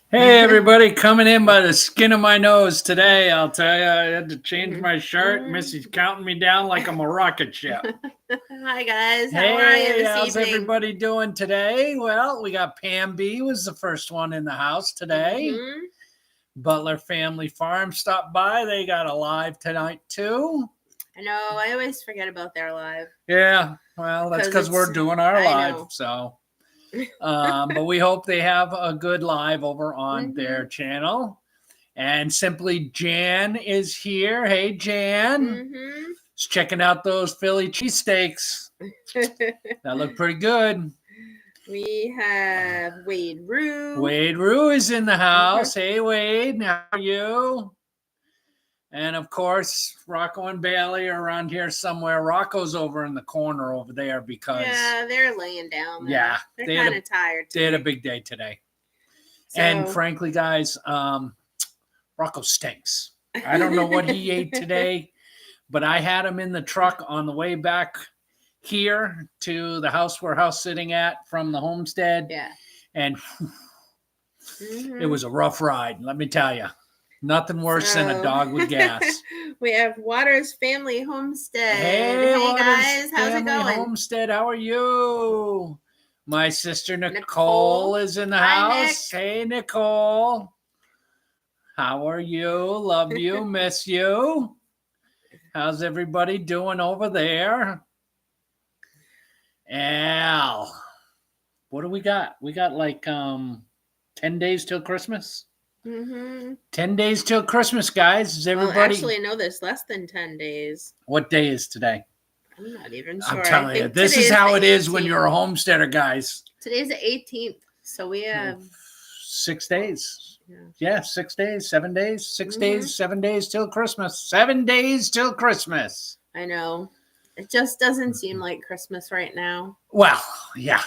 Hey everybody, coming in by the skin of my nose today. I'll tell you, I had to change my shirt. Missy's counting me down like I'm a rocket ship. Hi guys, how are you Hey, this how's evening? everybody doing today? Well, we got Pam B was the first one in the house today. Butler Family Farm stopped by. They got a live tonight too. I know, I always forget about their live. Yeah, well, that's because we're doing our live. So, but we hope they have a good live over on their channel. And Simply Jan is here. Hey, Jan. Just checking out those Philly cheesesteaks. That look pretty good. We have Wade Rue. Wade Rue is in the house. Hey, Wade. How are you? And of course, Rocco and Bailey are around here somewhere. Rocco's over in the corner over there because they're laying down there. Yeah, they're kind of tired today. They had a big day today. So, and frankly, guys, Rocco stinks. I don't know what he ate today, but I had him in the truck on the way back here to the house we're house sitting at from the homestead. Yeah. And it was a rough ride, let me tell you. Nothing worse than a dog with gas. We have Waters Family Homestead. Hey guys, how's it going? Homestead, how are you? My sister Nicole is in the house. Hey, Nicole. How are you? Love you. Miss you. How's everybody doing over there? Al, what do we got? We got like 10 days till Christmas. 10 days till Christmas, guys. Is everybody? Well, actually, no, there's less than 10 days. What day is today? I'm not even sure. I'm telling you, this is how it is when you're a homesteader, guys. Today's the 18th, so we have 6 days. Yeah, 6 days, 7 days, 6 days, 7 days till Christmas. 7 days till Christmas. I know. It just doesn't seem like Christmas right now. Well, yeah.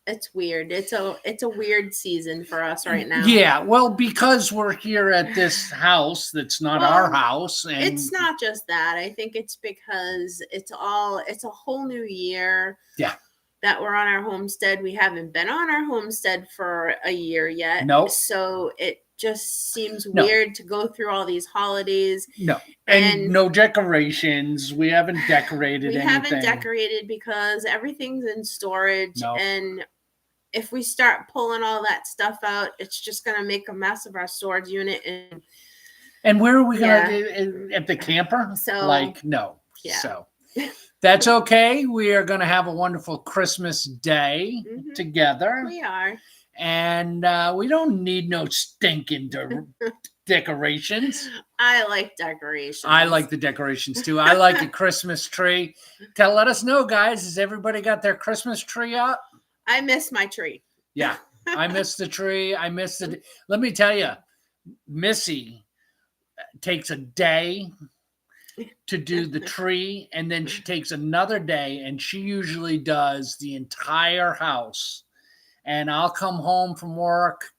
It's weird. It's a weird season for us right now. Yeah, well, because we're here at this house that's not our house. And it's not just that. I think it's because it's a whole new year. Yeah. That we're on our homestead. We haven't been on our homestead for a year yet. Nope. So it just seems weird to go through all these holidays. No. And no decorations. We haven't decorated anything. We haven't decorated because everything's in storage. Nope. And if we start pulling all that stuff out, it's just going to make a mess of our storage unit. And where are we going to, at the camper? So, no. Yeah. So that's okay. We are going to have a wonderful Christmas day together. We are. And we don't need no stinking decorations. I like decorations. I like the decorations too. I like a Christmas tree. Let us know, guys. Has everybody got their Christmas tree up? I miss my tree. Yeah, I miss the tree. I miss the. Let me tell you, Missy takes a day to do the tree, and then she takes another day, and she usually does the entire house. And I'll come home from work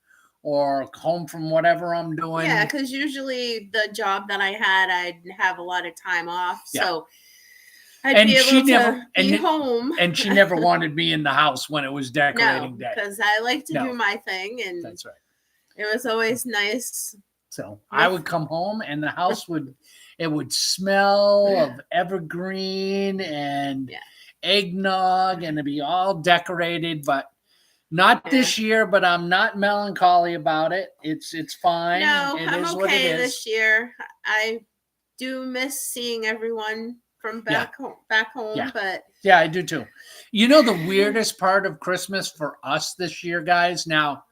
or home from whatever I'm doing. Yeah, because usually the job that I had, I'd have a lot of time off, so I'd be able to be home. And she never wanted me in the house when it was decorating day. Because I like to do my thing, and that's right. It was always nice. So I would come home, and the house would smell of evergreen and eggnog, and it'd be all decorated, but. Not this year, but I'm not melancholy about it. It's fine. No, I'm okay this year. I do miss seeing everyone from back home, but yeah, I do too. You know the weirdest part of Christmas for us this year, guys? Now,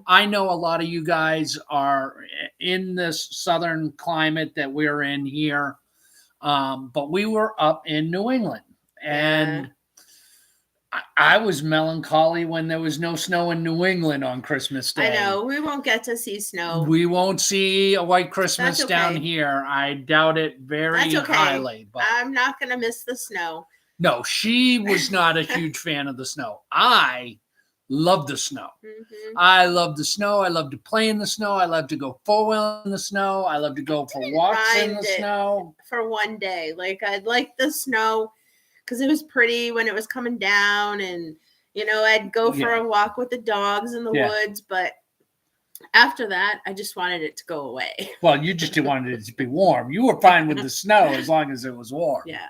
I know a lot of you guys are in this southern climate that we're in here, but we were up in New England, and I was melancholy when there was no snow in New England on Christmas Day. I know. We won't get to see snow. We won't see a white Christmas down here. I doubt it very highly. But I'm not going to miss the snow. No, she was not a huge fan of the snow. I love the snow. I love the snow. I love to play in the snow. I love to go four-wheel in the snow. I love to go for walks in the snow. For one day. Like, I'd like the snow. Because it was pretty when it was coming down, and I'd go for a walk with the dogs in the woods, but After that, I just wanted it to go away. Well, you just wanted it to be warm. You were fine with the snow as long as it was warm. Yeah.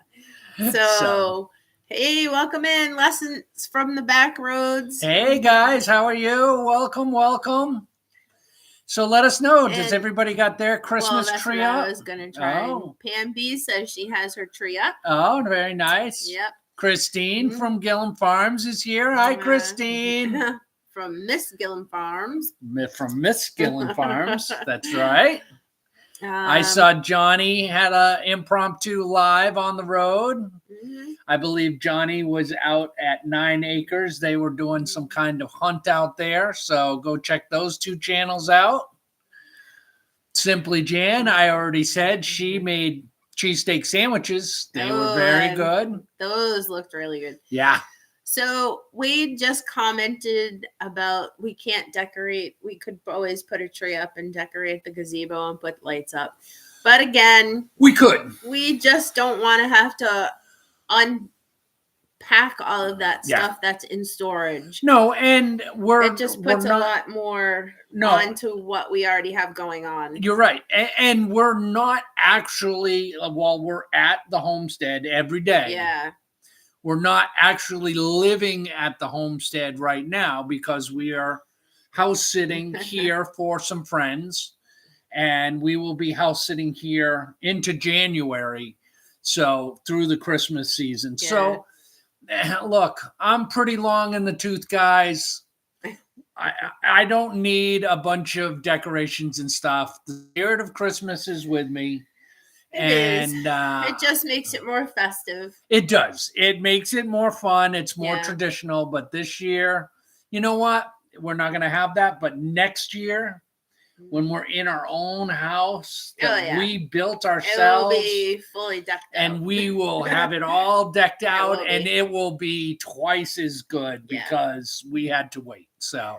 So hey, welcome in. Lessons from the back roads. Hey, guys. How are you? Welcome. So let us know. Does everybody got their Christmas tree up? I was going to try. Oh. Pam B says she has her tree up. Oh, very nice. Yep. Christine from Gillum Farms is here. Hi, Christine. From Miss Gillum Farms. From Miss Gillum Farms. That's right. I saw Johnny had an impromptu live on the road. I believe Johnny was out at 9 Acres. They were doing some kind of hunt out there. So go check those 2 channels out. Simply Jan, I already said she made cheesesteak sandwiches. They were very good. Those looked really good. Yeah. So Wade just commented about we can't decorate. We could always put a tree up and decorate the gazebo and put lights up. But again, we could. We just don't want to have to unpack all of that stuff that's in storage. No, and it just puts a lot more onto what we already have going on. You're right. And we're not actually, while we're at the homestead every day. Yeah. We're not actually living at the homestead right now because we are house sitting here for some friends, and we will be house sitting here into January. So through the Christmas season. Yeah. So look, I'm pretty long in the tooth, guys. I don't need a bunch of decorations and stuff. The spirit of Christmas is with me. It just makes it more festive. It does. It makes it more fun. It's more traditional. But this year, you know what? We're not going to have that. But next year, when we're in our own house that we built ourselves, it will be fully decked out. And we will have it all decked out, and it will be twice as good because we had to wait. So.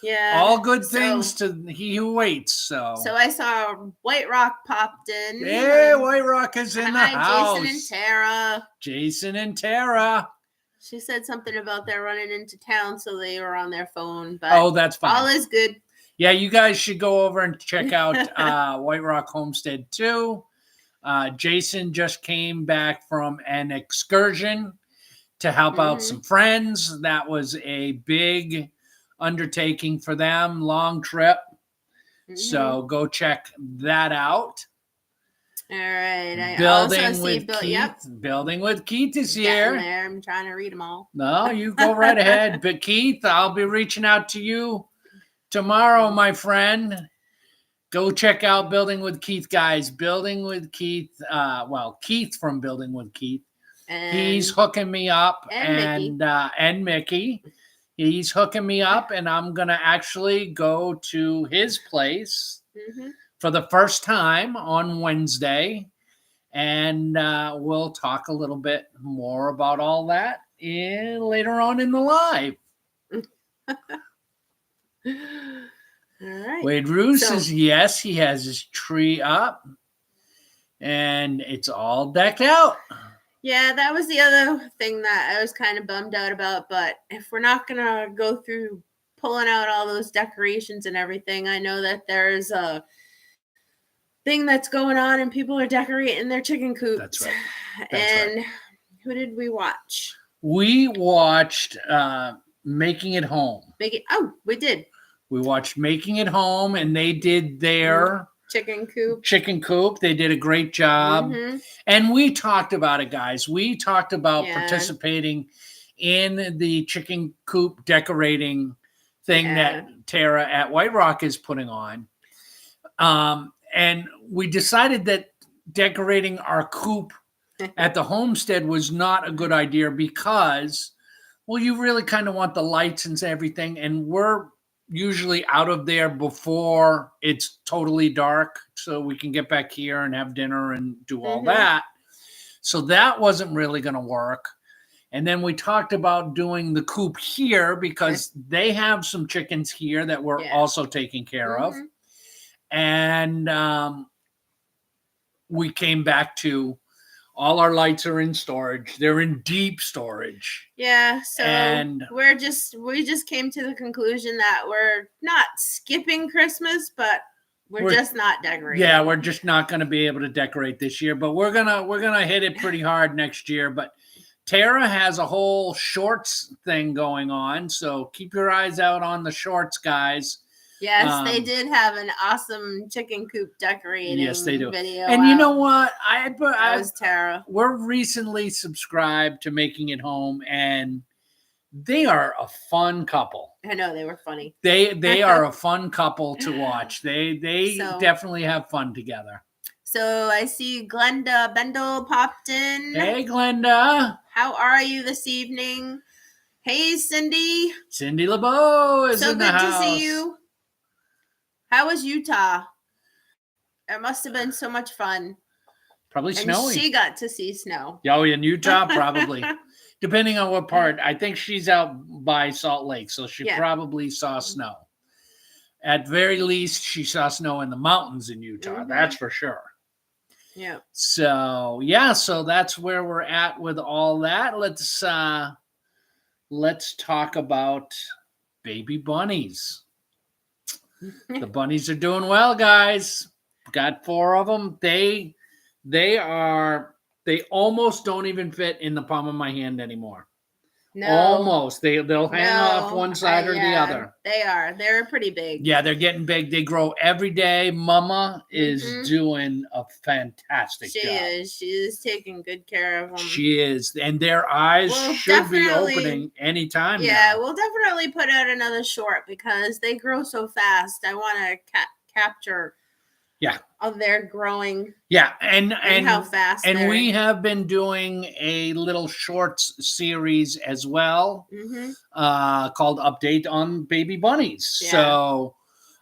Yeah. All good things to he who waits. So I saw White Rock popped in. Yeah, White Rock is in the house. Jason and Tara. Jason and Tara. She said something about they're running into town, so they were on their phone. But that's fine. All is good. Yeah, you guys should go over and check out White Rock Homestead too. Jason just came back from an excursion to help out some friends. That was a big undertaking for them, long trip. So go check that out. All right. Building with Keith is here. There. I'm trying to read them all. No, you go right ahead. But Keith, I'll be reaching out to you tomorrow, my friend. Go check out Building with Keith, guys. Building with Keith. Keith from Building with Keith. He's hooking me up, and Mickey. He's hooking me up, and I'm going to actually go to his place for the first time on Wednesday. And we'll talk a little bit more about all that later on in the live. All right. Wade Roos says, yes, he has his tree up, and it's all decked out. Yeah, that was the other thing that I was kind of bummed out about. But if we're not going to go through pulling out all those decorations and everything, I know that there's a thing that's going on and people are decorating their chicken coops. That's right. And who did we watch? We watched Making It Home. We did. We watched Making It Home, and they did their chicken coop. They did a great job. And we talked about it, guys. We talked about participating in the chicken coop decorating thing that Tara at White Rock is putting on. And we decided that decorating our coop at the homestead was not a good idea because, well, you really kind of want the lights and everything. And we're usually out of there before it's totally dark so we can get back here and have dinner and do all that. So that wasn't really going to work. And then we talked about doing the coop here because they have some chickens here that we're also taking care of. And we came back to All our lights are in storage. They're in deep storage. Yeah, so and we just came to the conclusion that we're not skipping Christmas, but we're just not decorating. Yeah, we're just not going to be able to decorate this year, but we're gonna hit it pretty hard next year. But Tara has a whole shorts thing going on, so keep your eyes out on the shorts, guys. Yes, they did have an awesome chicken coop decorating video. And you know what? That was Tara. We're recently subscribed to Making It Home, and they are a fun couple. I know, they were funny. They are a fun couple to watch. They definitely have fun together. So I see Glenda Bendel popped in. Hey, Glenda. How are you this evening? Hey, Cindy. Cindy LeBeau is in the house. So good to see you. How was Utah? It must have been so much fun. Probably snowy. She got to see snow. Oh, in Utah, probably. Depending on what part. I think she's out by Salt Lake, so she probably saw snow. At very least, she saw snow in the mountains in Utah. That's for sure. Yeah. So, so that's where we're at with all that. Let's talk about baby bunnies. The bunnies are doing well, guys. Got 4 of them. They almost don't even fit in the palm of my hand anymore. No. Almost. They'll hang off one side or the other. They are. They're pretty big. Yeah, they're getting big. They grow every day. Mama is doing a fantastic job. She is. She is taking good care of them. She is. And their eyes should be opening anytime now. We'll definitely put out another short because they grow so fast. I want to capture of their growing. Yeah, and how fast. And we have been doing a little shorts series as well, called Update on Baby Bunnies. Yeah. So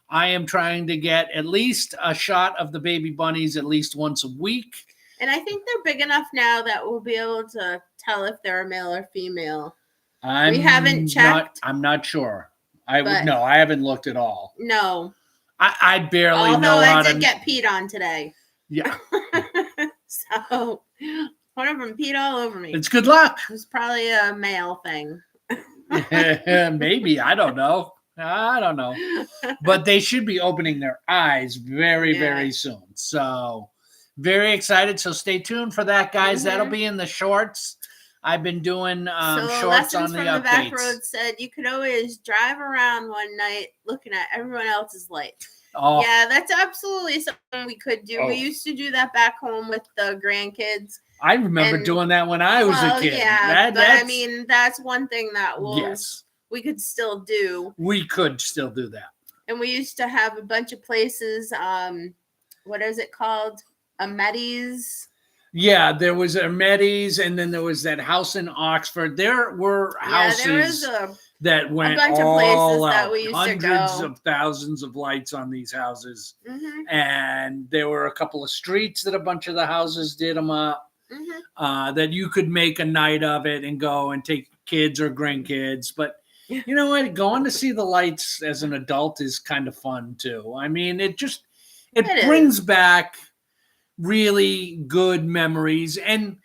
I am trying to get at least a shot of the baby bunnies at least once a week. And I think they're big enough now that we'll be able to tell if they're a male or female. We haven't checked. I'm not sure. I haven't looked at all. No. I barely know how to. I did get peed on today. Yeah. So one of them peed all over me. It's good luck. It was probably a male thing. Maybe. I don't know. But they should be opening their eyes very, very soon. So very excited. So stay tuned for that, guys. That'll be in the shorts. I've been doing shorts on the updates. The back road said you could always drive around one night looking at everyone else's lights. Oh. Yeah, that's absolutely something we could do. We used to do that back home with the grandkids. I remember doing that when I was a kid. Yeah, I mean, that's one thing that we could still do. We could still do that. And we used to have a bunch of places. What is it called? Ametti's. Yeah, there was Ametti's, and then there was that house in Oxford. There were houses that went all out. That we used hundreds of thousands of lights on these houses. And there were a couple of streets that a bunch of the houses did them up. That you could make a night of it and go and take kids or grandkids. But you know what? Going to see the lights as an adult is kind of fun too. I mean, it brings back really good memories and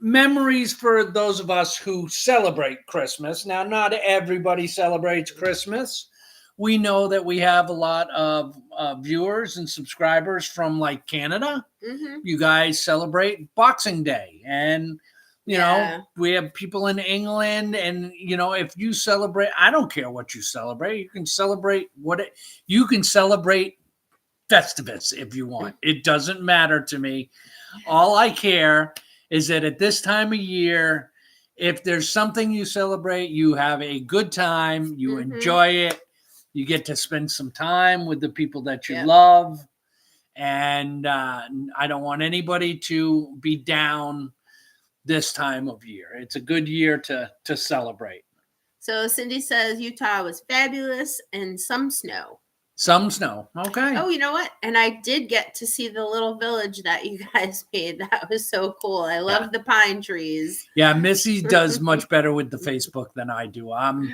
memories for those of us who celebrate Christmas. Now, not everybody celebrates Christmas. We know that we have a lot of viewers and subscribers from like Canada. You guys celebrate Boxing Day, and you know, we have people in England, and you know, if you celebrate, I don't care what you celebrate. You can celebrate Festivus if you want. It doesn't matter to me. All I care is that at this time of year, if there's something you celebrate, you have a good time, you enjoy it, you get to spend some time with the people that you love, and I don't want anybody to be down this time of year. It's a good year to celebrate. So Cindy says Utah was fabulous and some snow. Some snow. Okay. Oh, you know what? And I did get to see the little village that you guys made. That was so cool. I love the pine trees. Yeah, Missy does much better with the Facebook than I do. I'm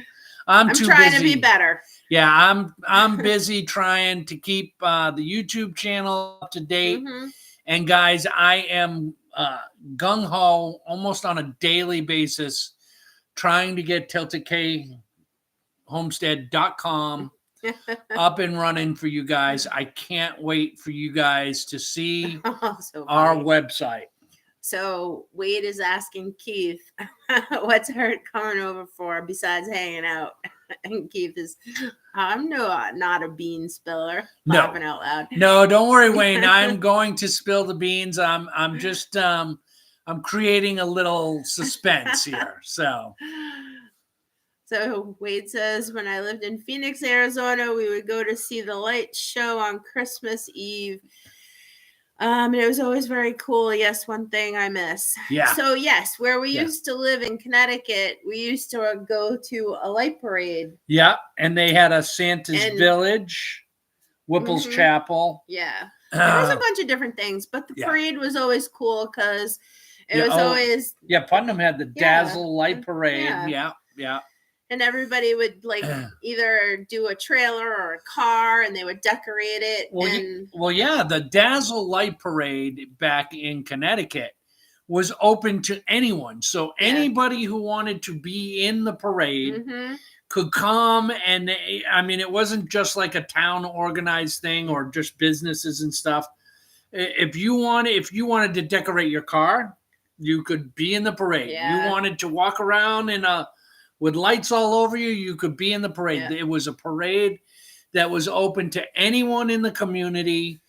too trying busy to be better. Yeah, I'm busy trying to keep the YouTube channel up to date. And guys, I am gung-ho almost on a daily basis trying to get Tiltedkfamily.com up and running for you guys. I can't wait for you guys to see our website. So Wade is asking Keith, what's her coming over for besides hanging out? And Keith is, I'm not a bean spiller. Laughing out loud. No, don't worry, Wayne. I'm going to spill the beans. I'm just I'm creating a little suspense here. So Wade says, when I lived in Phoenix, Arizona, we would go to see the light show on Christmas Eve. It was always very cool. Yes, one thing I miss. Yeah. So yes, where we used to live in Connecticut, we used to go to a light parade. Yeah, and they had a Santa's Village, Whipple's Chapel. Yeah, there was a bunch of different things, but the parade was always cool because it was always. Yeah, Putnam had the Dazzle Light Parade. Yeah. And everybody would either do a trailer or a car, and they would decorate it. The Dazzle Light Parade back in Connecticut was open to anyone. So anybody who wanted to be in the parade could come. And it wasn't just like a town organized thing or just businesses and stuff. If you wanted to decorate your car, you could be in the parade. You wanted to walk around with lights all over you, you could be in the parade. Yeah. It was a parade that was open to anyone in the community.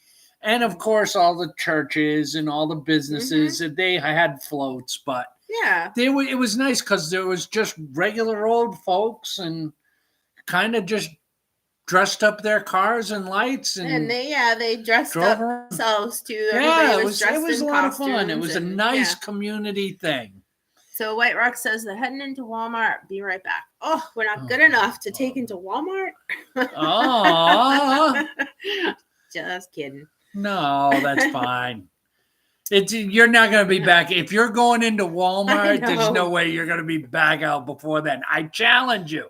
And, of course, all the churches and all the businesses, they had floats. But it was nice because there was just regular old folks and kind of just dressed up their cars and lights. And they dressed up themselves, too. It was a lot of fun. It was a nice community thing. So White Rock says they're heading into Walmart. Be right back. Oh, we're not good enough to take into Walmart? Oh. Just kidding. No, that's fine. You're not going to be back. If you're going into Walmart, there's no way you're going to be back out before then. I challenge you.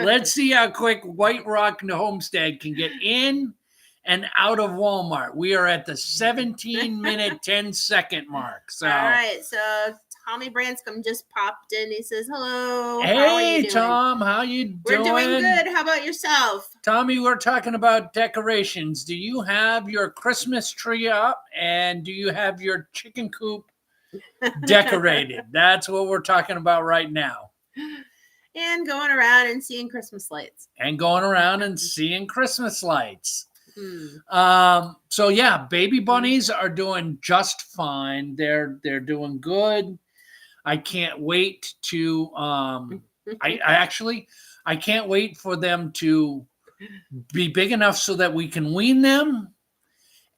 Let's see how quick White Rock and Homestead can get in and out of Walmart. We are at the 17-minute, 10-second mark. So. All right, so Tommy Branscombe just popped in. He says, hello. Hey, Tom. How you doing? We're doing good. How about yourself? Tommy, we're talking about decorations. Do you have your Christmas tree up? And do you have your chicken coop decorated? That's what we're talking about right now. And going around and seeing Christmas lights. Baby bunnies are doing just fine. They're doing good. I can't wait to I can't wait for them to be big enough so that we can wean them.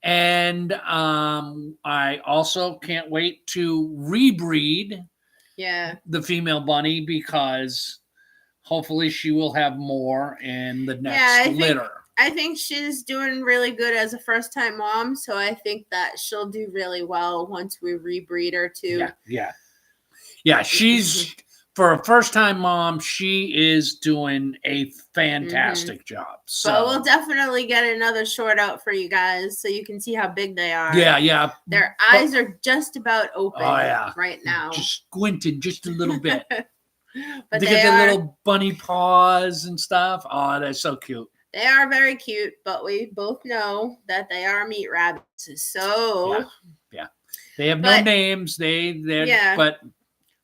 And I also can't wait to rebreed the female bunny because hopefully she will have more in the next litter. I think she's doing really good as a first-time mom, so I think that she'll do really well once we rebreed her too. Yeah, she's for a first-time mom, she is doing a fantastic job. So but we'll definitely get another short out for you guys so you can see how big they are. Yeah. Their eyes are just about open right now. Just squinted just a little bit. But they get the little bunny paws and stuff. Oh, they're so cute. They are very cute, but we both know that they are meat rabbits. So yeah. They have no names. But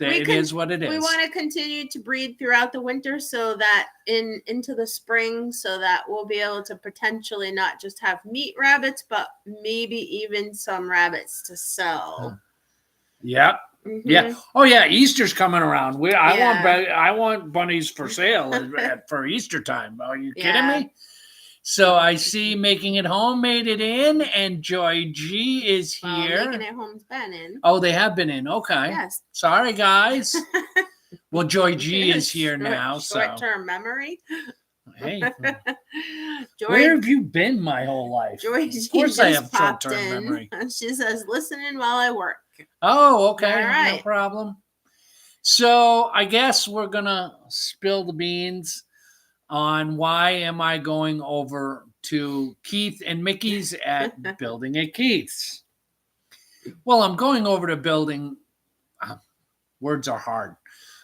it is what it is. We want to continue to breed throughout the winter so that into the spring, so that we'll be able to potentially not just have meat rabbits, but maybe even some rabbits to sell. Yeah. Yeah. Oh yeah. Easter's coming around. I want bunnies for sale for Easter time. Are you kidding me? So I see Making It Home made it in, and Joy G is here. Making It Home's been in. Oh, they have been in. Okay. Yes. Sorry, guys. Well, Joy G is here now. Short-term memory. Hey. Where have you been my whole life? Joy G of course I have short-term memory. She says, listening while I work. Oh, okay. All right. No problem. So I guess we're going to spill the beans on why am I going over to Keith and Mickey's at Building at Keith's. Well, I'm going over to building. Words are hard.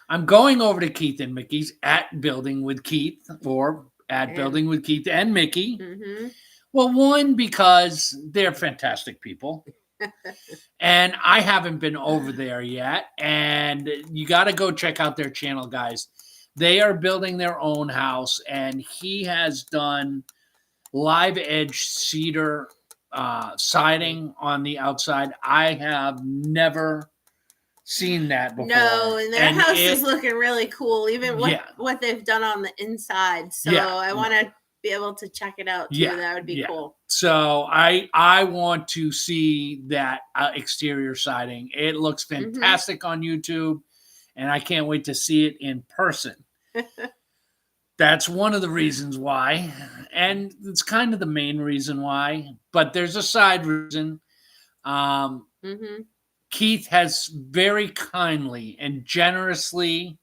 I'm going over to Keith and Mickey's at Building with Keith, or at Building with Keith and Mickey. Mm-hmm. Well, one, because they're fantastic people. And I haven't been over there yet. And you got to go check out their channel, guys. They are building their own house, and he has done live edge cedar siding on the outside. I have never seen that before. No, and their house is looking really cool, even what they've done on the inside. So I want to be able to check it out too. That would be cool. So I want to see that exterior siding. It looks fantastic on YouTube, and I can't wait to see it in person. That's one of the reasons why, and it's kind of the main reason why, but there's a side reason. Keith has very kindly and generously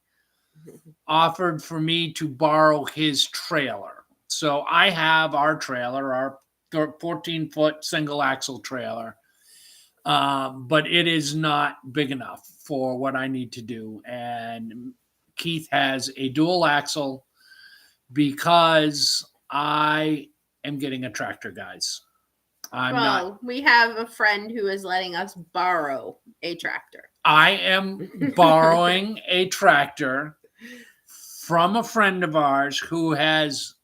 offered for me to borrow his trailer. So I have our trailer, our 14-foot single axle trailer, but it is not big enough for what I need to do. And Keith has a dual axle because I am getting a tractor, guys. We have a friend who is letting us borrow a tractor. I am borrowing a tractor from a friend of ours who has,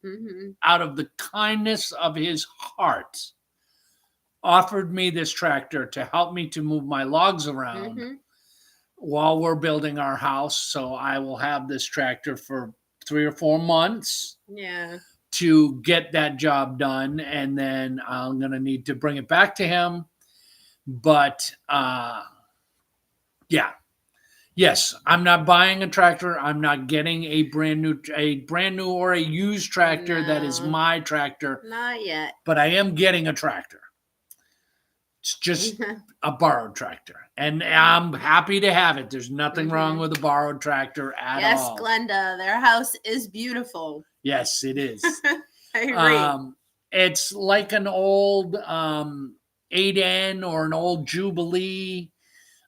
out of the kindness of his heart, offered me this tractor to help me to move my logs around while we're building our house. So I will have this tractor for 3 or 4 months. Yeah. To get that job done, and then I'm going to need to bring it back to him. But yes, I'm not buying a tractor. I'm not getting a brand new or a used tractor. That is my tractor. Not yet. But I am getting a tractor. It's just a borrowed tractor, and I'm happy to have it. There's nothing wrong with a borrowed tractor at all. Yes, Glenda, their house is beautiful. Yes, it is. I agree. It's like an old 8N or an old Jubilee.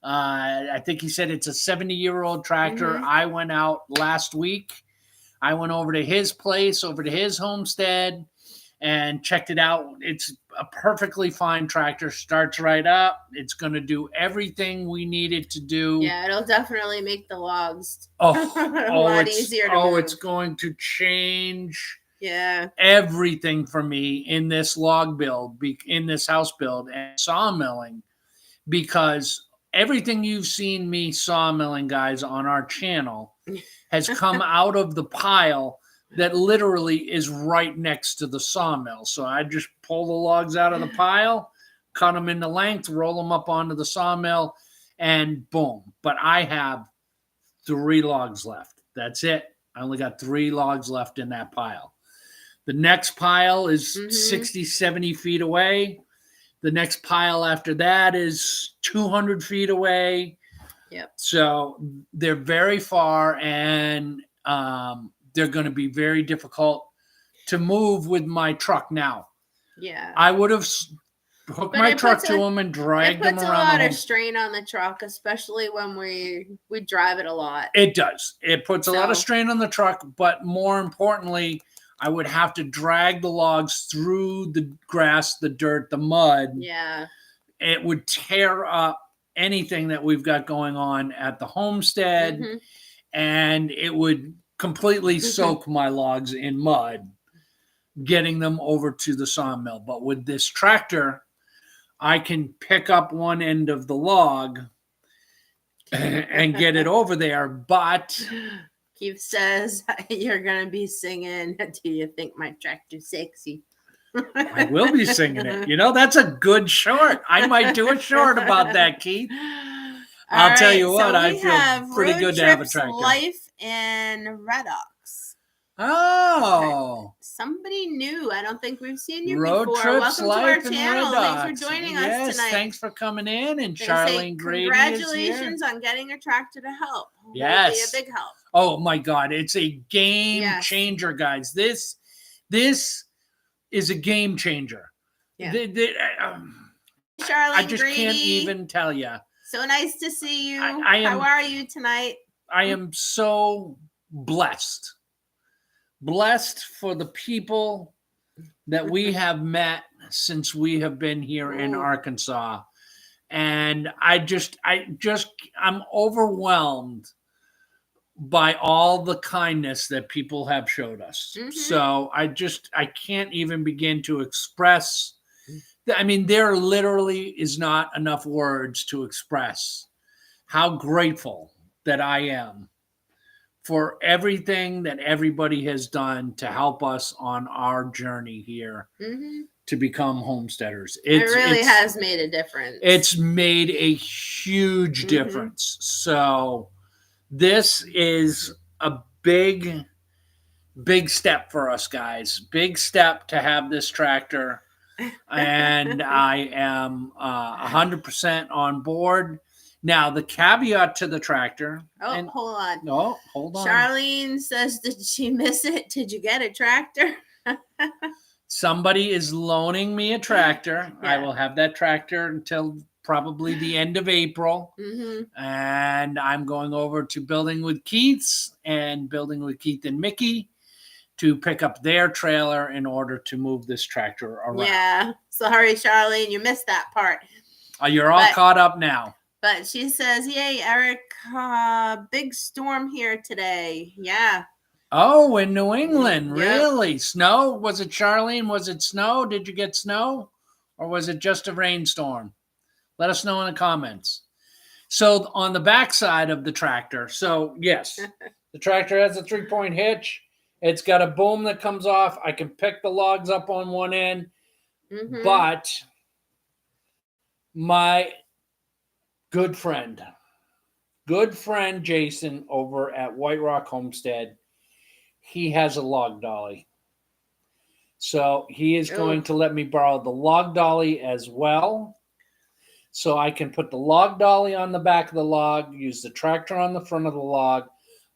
I think he said it's a 70-year-old tractor. I went out last week. I went over to his place, over to his homestead, and checked it out. It's a perfectly fine tractor. Starts right up. It's going to do everything we need it to do. Yeah, it'll definitely make the logs a lot easier to move. It's going to change everything for me in this log build, in this house build and sawmilling, because everything you've seen me sawmilling, guys, on our channel has come out of the pile that literally is right next to the sawmill. So I just pull the logs out of the pile, cut them into length, roll them up onto the sawmill, and boom. But I have 3 logs left. That's it. I only got 3 logs left in that pile. The next pile is 60, 70 feet away. The next pile after that is 200 feet away. Yep. So they're very far, and they're going to be very difficult to move with my truck now. Yeah. I would have hooked my truck to them and dragged them around. It puts a lot of strain on the truck, especially when we drive it a lot. It does. It puts a lot of strain on the truck, but more importantly, I would have to drag the logs through the grass, the dirt, the mud. Yeah. It would tear up anything that we've got going on at the homestead, and it would completely soak my logs in mud, getting them over to the sawmill. But with this tractor, I can pick up one end of the log and get it over there. But Keith says you're going to be singing, "Do you think my tractor's sexy?" I will be singing it. You know, that's a good short. I might do a short about that, Keith. I'll tell you what, I feel pretty good to have a tractor. Life in Red Ox. Oh. Somebody new. I don't think we've seen you Road before. Trips Welcome Life to our in channel. Red Thanks for joining us tonight. Thanks for coming in. And Charlene Grady congratulations on getting a tractor to help. Yes. Will be a big help. Oh my God. It's a game changer, guys. This is a game changer. Yeah. Charlene I just Grady. Can't even tell you. So nice to see you. How are you tonight? I am so blessed. Blessed for the people that we have met since we have been here in Arkansas. And I'm overwhelmed by all the kindness that people have showed us. So I can't even begin to express. I mean, there literally is not enough words to express how grateful that I am for everything that everybody has done to help us on our journey here to become homesteaders. It really has made a difference. It's made a huge difference. So this is a big step for us, guys. Big step to have this tractor. And I am 100% on board. Now, the caveat to the tractor. Hold on. No, hold on. Charlene says, did she miss it? Did you get a tractor? Somebody is loaning me a tractor. Yeah. I will have that tractor until probably the end of April. And I'm going over to Building with Keith's and Building with Keith and Mickey to pick up their trailer in order to move this tractor around. Yeah. Sorry, Charlene, you missed that part. You're all caught up now. But she says, yay, Eric, big storm here today. Yeah. Oh, in New England, really? Snow? Was it, Charlene? Was it snow? Did you get snow? Or was it just a rainstorm? Let us know in the comments. So on the backside of the tractor, so yes, the tractor has a 3-point hitch. It's got a boom that comes off. I can pick the logs up on one end. But my good friend Jason over at White Rock Homestead, he has a log dolly. So he is going to let me borrow the log dolly as well. So I can put the log dolly on the back of the log, use the tractor on the front of the log.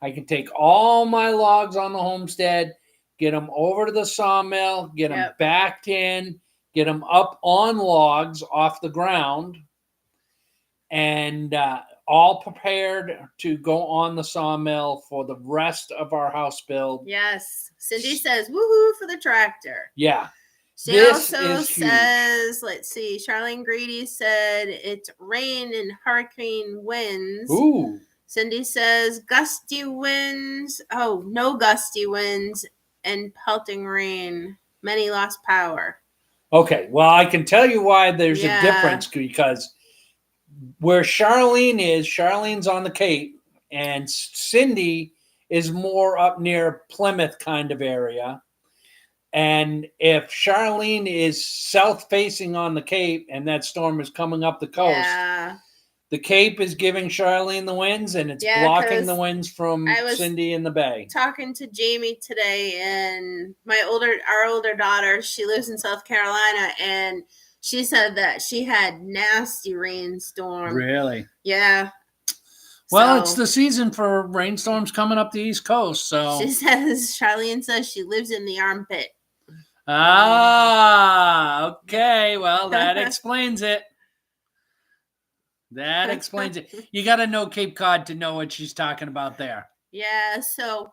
I can take all my logs on the homestead, get them over to the sawmill, get them backed in, get them up on logs off the ground, and all prepared to go on the sawmill for the rest of our house build. Yes. Cindy says, woohoo for the tractor. Yeah. She also says, let's see, Charlene Grady said it's rain and hurricane winds. Ooh. Cindy says gusty winds. Oh, no gusty winds and pelting rain. Many lost power. Okay. Well, I can tell you why there's a difference, because where Charlene's on the Cape, and Cindy is more up near Plymouth kind of area. And if Charlene is south-facing on the Cape and that storm is coming up the coast, the Cape is giving Charlene the winds, and it's blocking the winds from Cindy in the bay. Talking to Jamie today, and our older daughter, she lives in South Carolina, and she said that she had nasty rainstorm. Really? Yeah. Well, it's the season for rainstorms coming up the East Coast. So Charlene says she lives in the armpit. Ah, okay. Well, that explains it. That explains it. You got to know Cape Cod to know what she's talking about there. Yeah. So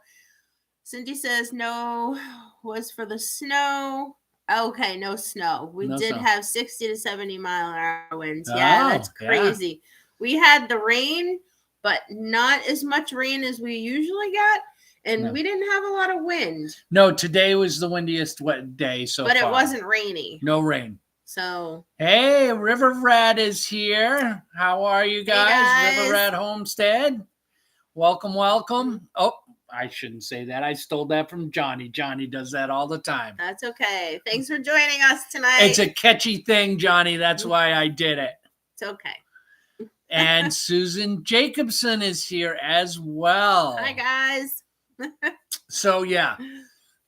Cindy says no was for the snow. Okay, no snow. We did have 60 to 70 mile an hour winds. Yeah, that's crazy. Yeah. We had the rain, but not as much rain as we usually got. And we didn't have a lot of wind. No, today was the windiest day so far. But it wasn't rainy. No rain. So. Hey, River Rat is here. How are you guys? Hey guys. River Rat Homestead. Welcome, welcome. Oh, I shouldn't say that. I stole that from Johnny. Johnny does that all the time. That's okay. Thanks for joining us tonight. It's a catchy thing, Johnny. That's why I did it. It's okay. And Susan Jacobson is here as well. Hi, guys. So, yeah.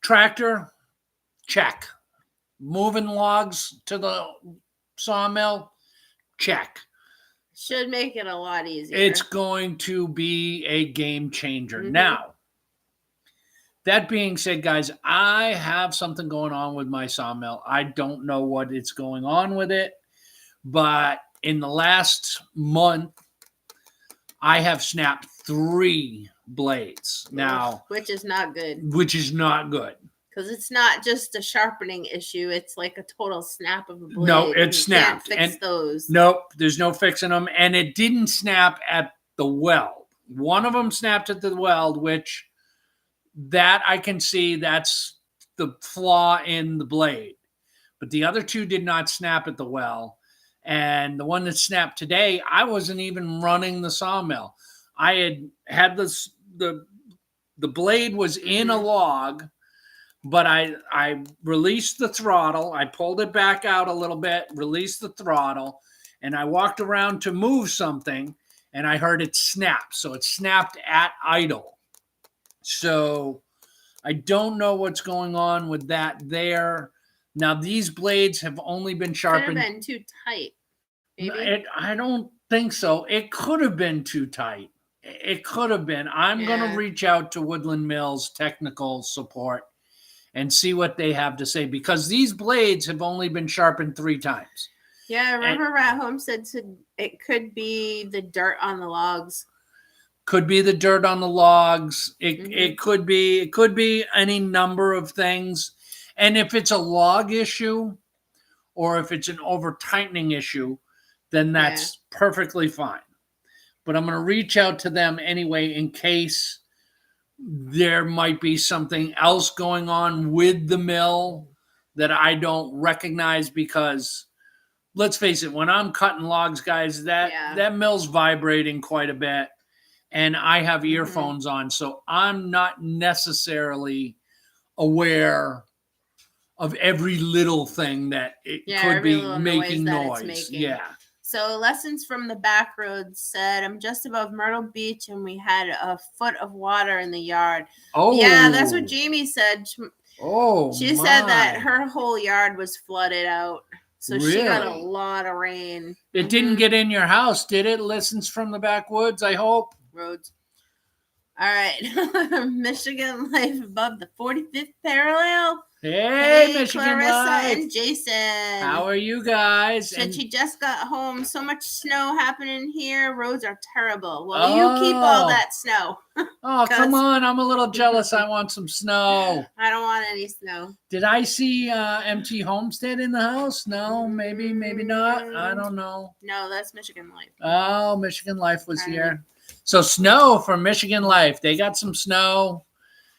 Tractor, check. Moving logs to the sawmill, check. Should make it a lot easier. It's going to be a game changer. Now, that being said, guys, I have something going on with my sawmill. I don't know what it's going on with it, But in the last month, I have snapped 3 blades now, which is not good. Because it's not just a sharpening issue; it's like a total snap of a blade. No, it snapped. Can't fix those. Nope, there's no fixing them, and it didn't snap at the weld. One of them snapped at the weld, which that I can see that's the flaw in the blade. But the other 2 did not snap at the weld. And the one that snapped today, I wasn't even running the sawmill. I had this, the blade was in a log, but I released the throttle. I pulled it back out a little bit, released the throttle, and I walked around to move something, and I heard it snap. So it snapped at idle. So I don't know what's going on with that there. Now, these blades have only been sharpened. Could have been too tight. Maybe? I don't think so. It could have been too tight. It could have been. I'm going to reach out to Woodland Mills technical support and see what they have to say, because these blades have only been sharpened 3 times. Yeah, River Rat Homestead said it could be the dirt on the logs. Could be the dirt on the logs. It could be any number of things. And if it's a log issue or if it's an over tightening issue, then that's perfectly fine. But I'm going to reach out to them anyway in case there might be something else going on with the mill that I don't recognize, because let's face it, when I'm cutting logs, guys, that mill's vibrating quite a bit, and I have earphones on, so I'm not necessarily aware of every little thing that it could be making noise. Yeah. So Lessons from the Back Road said, I'm just above Myrtle Beach and we had a foot of water in the yard. Oh. Yeah, that's what Jamie said. She said that her whole yard was flooded out. So she got a lot of rain. It didn't get in your house, did it? Lessons from the Backwoods, I hope. Roads. All right. Michigan Life above the 45th parallel. Hey, Michigan Clarissa Life. and Jason. How are you guys? Said she just got home. So much snow happening here. Roads are terrible. Well, you keep all that snow. Oh, come on. I'm a little jealous. I want some snow. I don't want any snow. Did I see MT Homestead in the house? No, maybe not. I don't know. No, that's Michigan Life. Oh, Michigan Life was here. So snow for Michigan Life. They got some snow.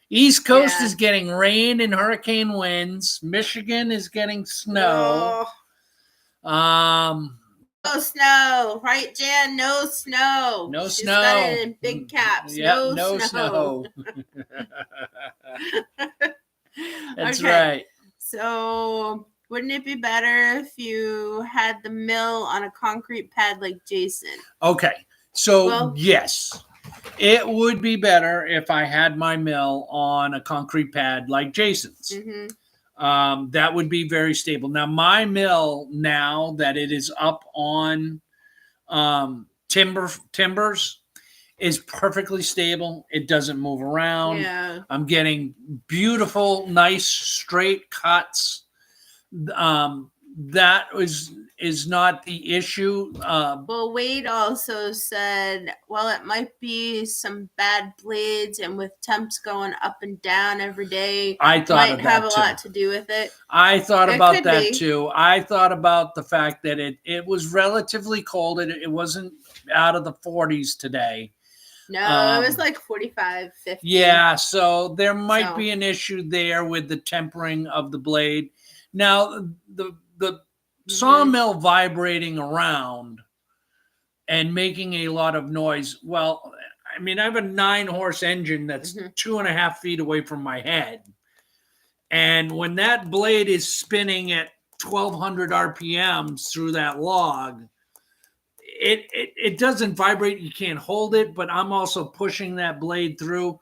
East Coast is getting rain and hurricane winds. Michigan is getting snow. No snow, right, Jan? No snow. No She's snow. Got it in big caps. Yep, no snow. That's right. So, wouldn't it be better if you had the mill on a concrete pad like Jason? Okay. So, yes. It would be better if I had my mill on a concrete pad like Jason's. That would be very stable. Now, my mill, now that it is up on timbers, is perfectly stable. It doesn't move around. Yeah. I'm getting beautiful, nice, straight cuts. That is not the issue. Well, Wade also said, well, it might be some bad blades, and with temps going up and down every day, I thought might have a lot to do with it. I thought about that too. I thought about the fact that it was relatively cold. It wasn't out of the 40s today. No, it was like 45, 50. Yeah, so there might be an issue there with the tempering of the blade. Now, the sawmill vibrating around and making a lot of noise. Well, I mean, I have a 9-horse engine that's 2.5 feet away from my head. And when that blade is spinning at 1,200 RPMs through that log, it doesn't vibrate. You can't hold it, but I'm also pushing that blade through.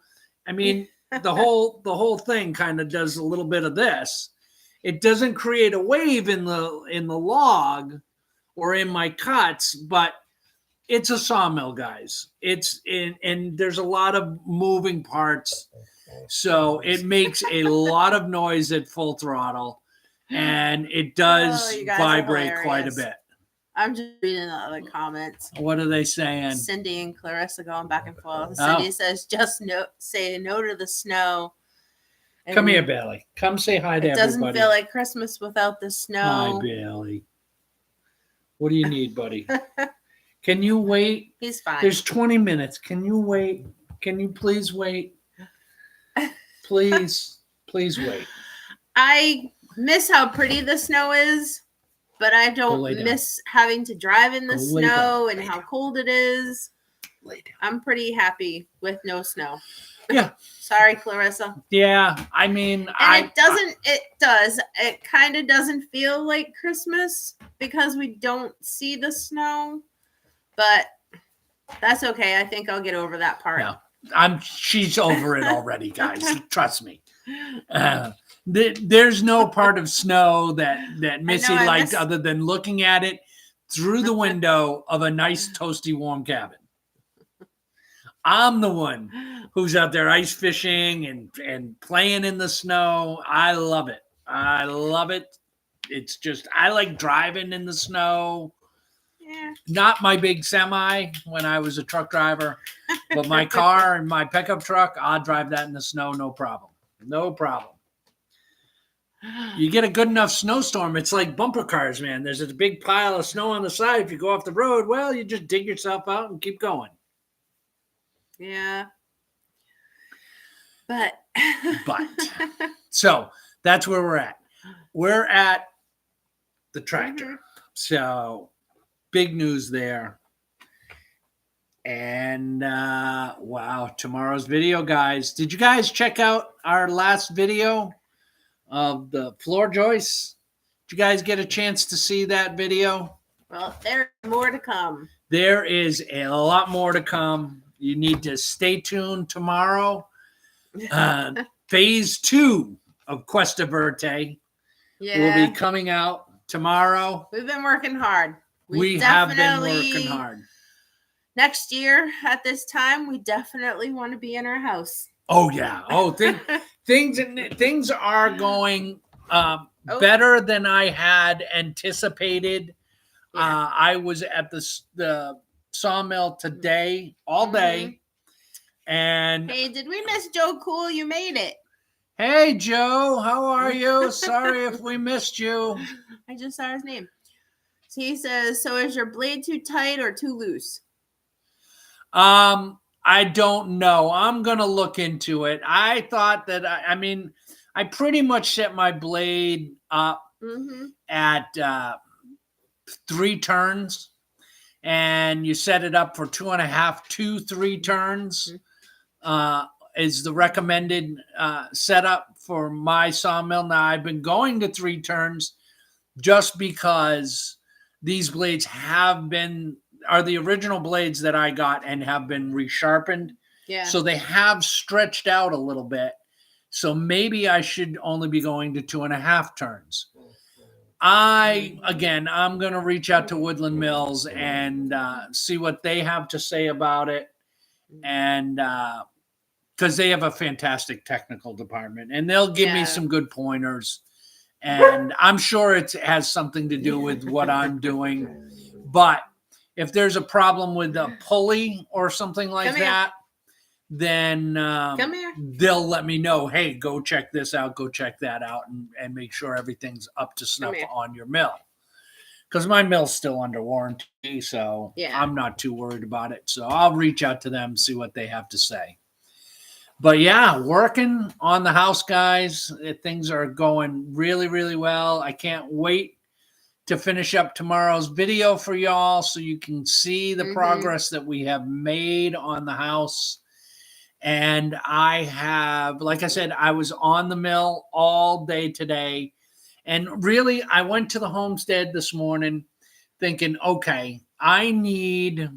I mean, the whole thing kind of does a little bit of this. It doesn't create a wave in the log or in my cuts, but it's a sawmill, guys. And there's a lot of moving parts, so it makes a lot of noise at full throttle, and it does vibrate quite a bit. I'm just reading the other comments. What are they saying? Cindy and Clarissa going back and forth. Cindy says, just say no to the snow. And come here, Bailey. Come say hi to everybody. It doesn't feel like Christmas without the snow. Hi, Bailey. What do you need, buddy? Can you wait? He's fine. There's 20 minutes. Can you wait? Can you please wait? Please wait. I miss how pretty the snow is, but I don't miss having to drive in the snow and how cold it is. I'm pretty happy with no snow. Yeah. Sorry, Clarissa. Yeah, I mean, and it kind of doesn't feel like Christmas because we don't see the snow, but that's okay. I think I'll get over that part. Yeah, she's over it already, guys. Trust me. There's no part of snow that Missy likes other than looking at it through the window of a nice, toasty, warm cabin. I'm the one who's out there ice fishing and playing in the snow. I love it. I love it. It's just, I like driving in the snow. Yeah. Not my big semi when I was a truck driver, but my car and my pickup truck, I'll drive that in the snow, no problem. No problem. You get a good enough snowstorm, it's like bumper cars, man. There's a big pile of snow on the side. If you go off the road, well, you just dig yourself out and keep going. Yeah. But so that's where we're at. We're at the tractor. Mm-hmm. So big news there. And wow, tomorrow's video, guys. Did you guys check out our last video of the floor joists? Did you guys get a chance to see that video? Well, there's more to come. There is a lot more to come. You need to stay tuned tomorrow. Phase 2 of Cuesta Verde will be coming out tomorrow. We've been working hard. We have been working hard. Next year at this time, we definitely want to be in our house. Oh yeah. Oh, things are going better than I had anticipated. Yeah. I was at the sawmill today, all day. And hey, did we miss Joe Cool? You made it. Hey, Joe, how are you? Sorry if we missed you. I just saw his name. So he says, so is your blade too tight or too loose? I don't know. I'm going to look into it. I thought that, I pretty much set my blade up at 3 turns. And you set it up for 2.5, 3 turns is the recommended setup for my sawmill. Now, I've been going to 3 turns just because these blades are the original blades that I got and have been resharpened. Yeah. So they have stretched out a little bit. So maybe I should only be going to 2.5 turns. I'm going to reach out to Woodland Mills and see what they have to say about it. And because they have a fantastic technical department and they'll give me some good pointers. And I'm sure it has something to do with what I'm doing. But if there's a problem with a pulley or something like that, then they'll let me know, hey, go check this out, go check that out, and make sure everything's up to snuff on your mill. Because my mill's still under warranty, so I'm not too worried about it. So I'll reach out to them, see what they have to say. But yeah, working on the house, guys. Things are going really, really well. I can't wait to finish up tomorrow's video for y'all so you can see the progress that we have made on the house. And I have, like I said, I was on the mill all day today. And really, I went to the homestead this morning thinking, okay, I need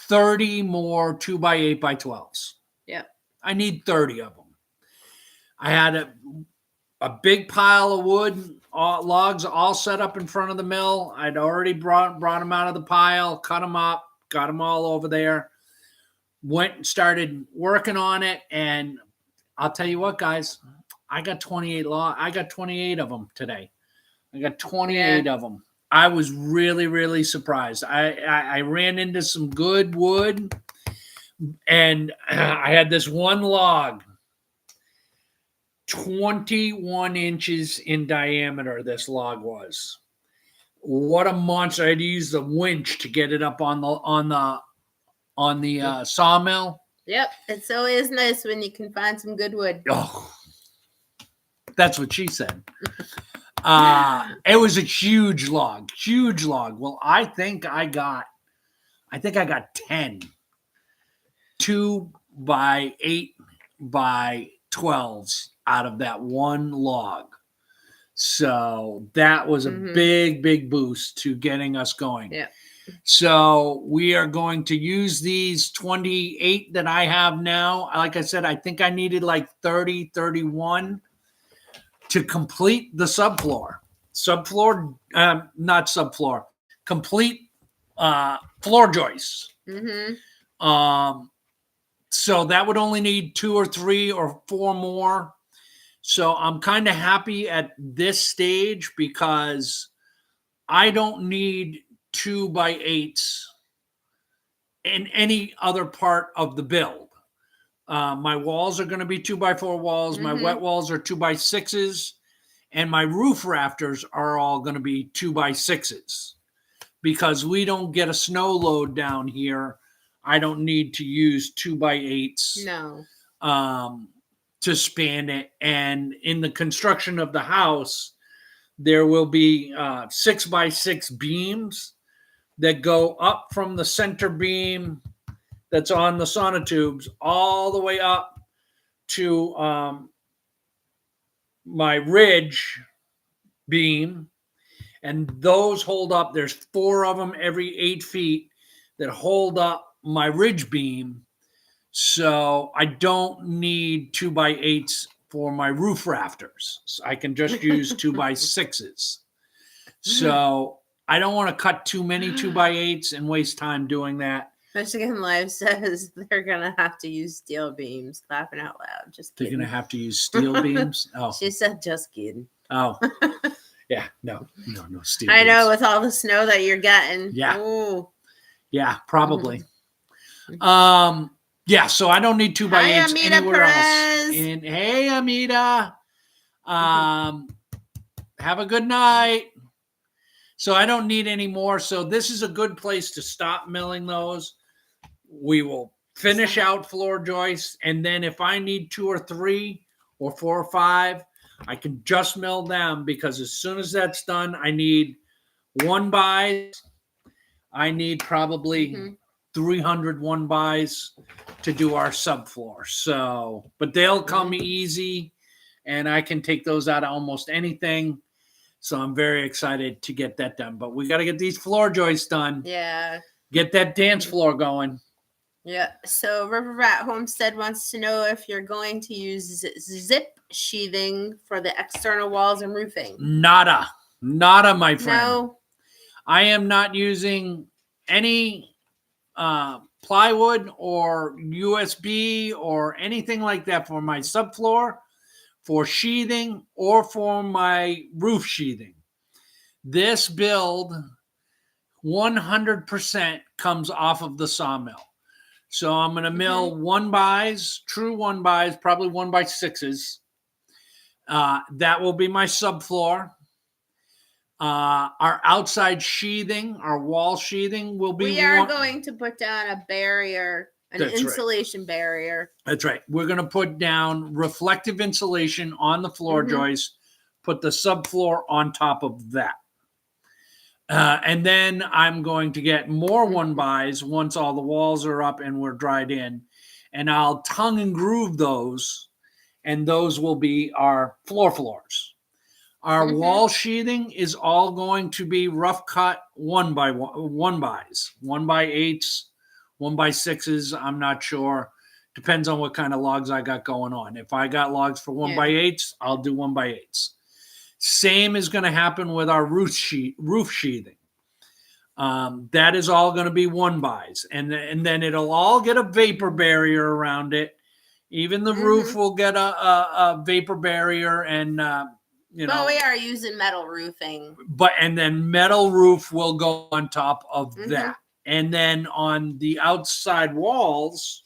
30 more 2x8x12s. Yep. I need 30 of them. I had a big pile of wood, logs all set up in front of the mill. I'd already brought them out of the pile, cut them up, got them all over there. Went and started working on it, and I'll tell you what, guys, I got 28 of them today. I got 28 of them. I was really, really surprised. I ran into some good wood, and I had this one log, 21 inches in diameter. This log was. What a monster! I had to use the winch to get it up on the sawmill. Yep, it's always nice when you can find some good wood. Oh, that's what she said. It was a huge log. Well, I think I got 10 2 by 8 by 12s out of that one log. So that was a big boost to getting us going. Yeah. So we are going to use these 28 that I have now. Like I said, I think I needed like 30, 31 to complete the subfloor. Complete floor joists. So that would only need 2 or 3 or 4 more. So I'm kind of happy at this stage because I don't need 2 by 8s in any other part of the build. My walls are going to be 2 by 4 walls. My wet walls are 2 by 6s, and my roof rafters are all going to be 2 by 6s because we don't get a snow load down here. I don't need to use 2 by 8s. No. To span it. And in the construction of the house, there will be 6 by 6 beams that go up from the center beam that's on the sonotubes all the way up to my ridge beam. And those hold up. There's 4 of them every 8 feet that hold up my ridge beam. So I don't need 2 by 8s for my roof rafters. So I can just use 2 by 6s. So I don't want to cut too many 2 by 8s and waste time doing that. Michigan Live says they're going to have to use steel beams. Clapping out loud. Just kidding. They're going to have to use steel beams? Oh. She said just kidding. Oh. Yeah, no steel I beams. know, with all the snow that you're getting. Yeah. Ooh. Yeah, probably. Yeah, so I don't need 2 by 8s anywhere else. And hey, Amita. Have a good night. So I don't need any more. So this is a good place to stop milling those. We will finish out floor joists. And then if I need 2 or 3 or 4 or 5, I can just mill them because as soon as that's done, I need 1 buys. I need probably 300 1 buys to do our subfloor. So, but they'll come easy and I can take those out of almost anything. So I'm very excited to get that done, but we got to get these floor joists done. Yeah. Get that dance floor going. Yeah. So River Rat Homestead wants to know if you're going to use zip sheathing for the external walls and roofing. Nada, my friend. No. I am not using any plywood or USB or anything like that for my subfloor, for sheathing, or for my roof sheathing. This build 100% comes off of the sawmill. So I'm going to mill 1 bys, true 1 bys, probably 1 by 6s. That will be my subfloor. Our outside sheathing, our wall sheathing will be. We are going to put down a barrier, an insulation barrier. That's right. We're going to put down reflective insulation on the floor joist, put the subfloor on top of that. And then I'm going to get more 1 bys once all the walls are up and we're dried in. And I'll tongue and groove those. And those will be our floors. Our wall sheathing is all going to be rough cut 1 bys, 1 by 8s, 1 by 6s. I'm not sure. Depends on what kind of logs I got going on. If I got logs for 1 by 8s, I'll do 1 by 8s. Same is going to happen with our roof sheathing. That is all going to be 1 bys. And then it'll all get a vapor barrier around it. Even the roof will get a vapor barrier, and But we are using metal roofing. And then metal roof will go on top of that. And then on the outside walls,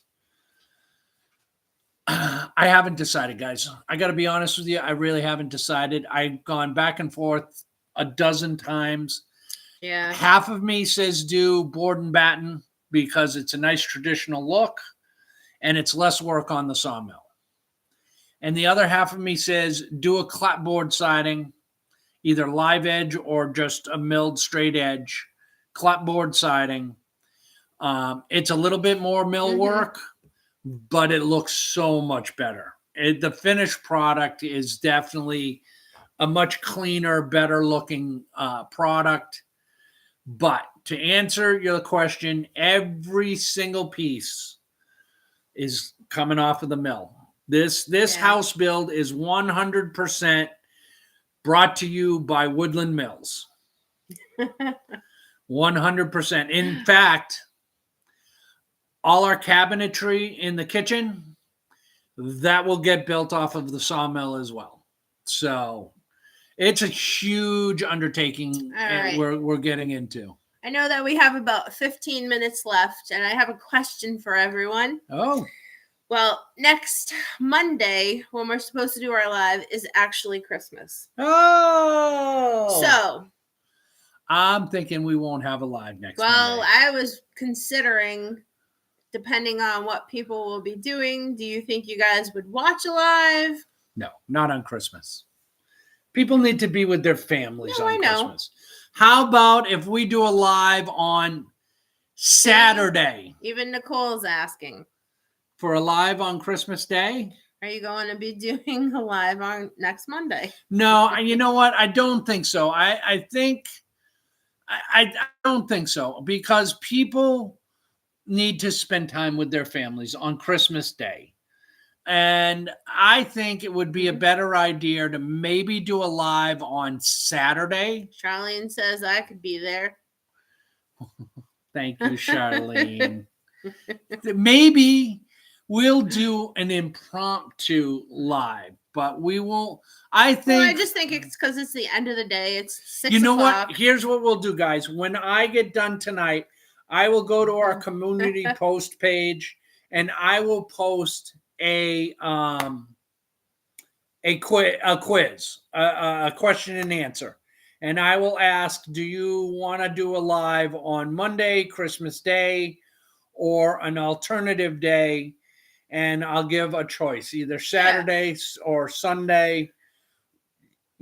I haven't decided, guys. I got to be honest with you. I really haven't decided. I've gone back and forth a dozen times. Yeah. Half of me says do board and batten because it's a nice traditional look and it's less work on the sawmill. And the other half of me says do a clapboard siding, either live edge or just a milled straight edge, clapboard siding. It's a little bit more mill work, but it looks so much better. The finished product is definitely a much cleaner, better looking product. But to answer your question, every single piece is coming off of the mill. This house build is 100% brought to you by Woodland Mills. 100%. In fact, all our cabinetry in the kitchen, that will get built off of the sawmill as well. So it's a huge undertaking we're getting into. I know that we have about 15 minutes left, and I have a question for everyone. Oh. Well, next Monday, when we're supposed to do our live, is actually Christmas. Oh. So I'm thinking we won't have a live next Monday. Well, I was considering, depending on what people will be doing, do you think you guys would watch a live? No, not on Christmas. People need to be with their families on Christmas. Know. How about if we do a live on Saturday? Even Nicole's asking. For a live on Christmas Day? Are you going to be doing a live on next Monday? No, you know what? I don't think so. I don't think so because people need to spend time with their families on Christmas Day. And I think it would be a better idea to maybe do a live on Saturday. Charlene says I could be there. Thank you, Charlene. Maybe we'll do an impromptu live, but we won't. I just think it's because it's the end of the day. It's 6 o'clock. You know what? Here's what we'll do, guys. When I get done tonight, I will go to our community post page and I will post a quiz, a question and answer. And I will ask, do you want to do a live on Monday, Christmas Day, or an alternative day? And I'll give a choice, either Saturday or Sunday